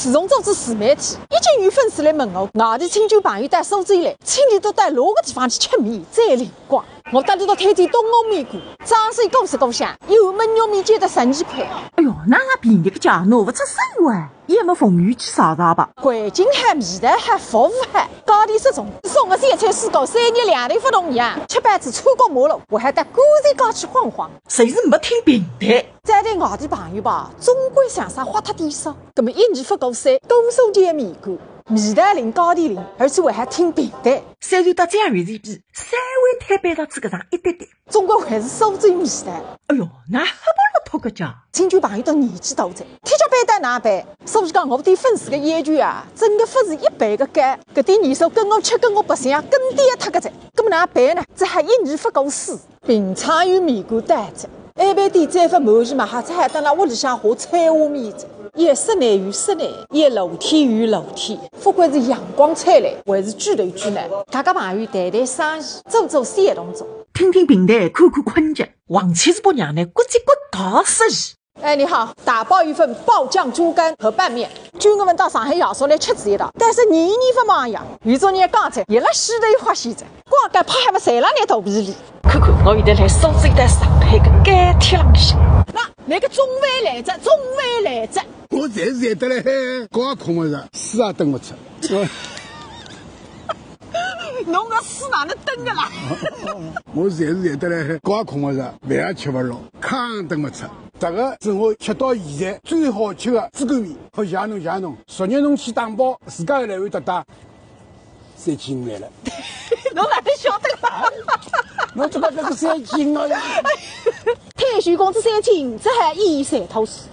自从组织自媒体，已经有粉丝来问我，外地亲戚朋友带数字以来，亲戚都带哪个地方去吃面最灵光？我带你到推荐东欧面馆，装水故事故乡，油焖肉面就得12块。哎哟，那便宜个价，拿不出手啊！也没风雨去上上吧？环境好，味道好，服务好，高低适中，送个三餐四高，3日2头不同样，吃饭子穿过马路，我还带高山高去晃晃。谁是没听平台？再对外地朋友吧，总归想啥花脱点少，那么1年不够3，多收点面馆。味道灵，高低灵，而且我还挺平淡。虽然到这样原地比，稍微摊板到这个上一点点，总归还是收最味道。哎哟，那还不如脱个价。亲戚朋友都年纪大在，天脚板带哪办？所以讲我对粉丝的要求啊，真的不是一般的高。搿点年数跟我吃跟我白相更低脱个在，搿么哪办呢？这还1年不够4，平常有面馆带着，一般店再不满意嘛，哈，这还等辣屋里向画彩画面子。一室内与室内，一楼梯与楼梯，不管是阳光灿烂，还是巨头巨难，大家朋友谈谈生意，做生动作，听听平台，看看坤姐，王妻子婆娘呢，咕叽咕搞死伊。哎，你好，打包一份爆酱猪肝和拌面。据我们到上海亚叔来吃这一道，但是年不忙呀，遇着人刚才一辣西头花现在，光干怕还不晒了你肚皮里。看看，我现在来烧这一袋上海的干铁浪向。那个中饭来着，中饭来着。我才是得来搞空么子，水也等不出。侬个水哪能等的啦？我才是得来搞空么子，饭也吃不落，糠也等不出。这个是我吃到现在最好吃的猪肝面，好谢侬。昨日侬去打包，自家来回打3500了。侬哪能晓得啦？侬这个3000哦。太虚工资3500，这还一衣三头四。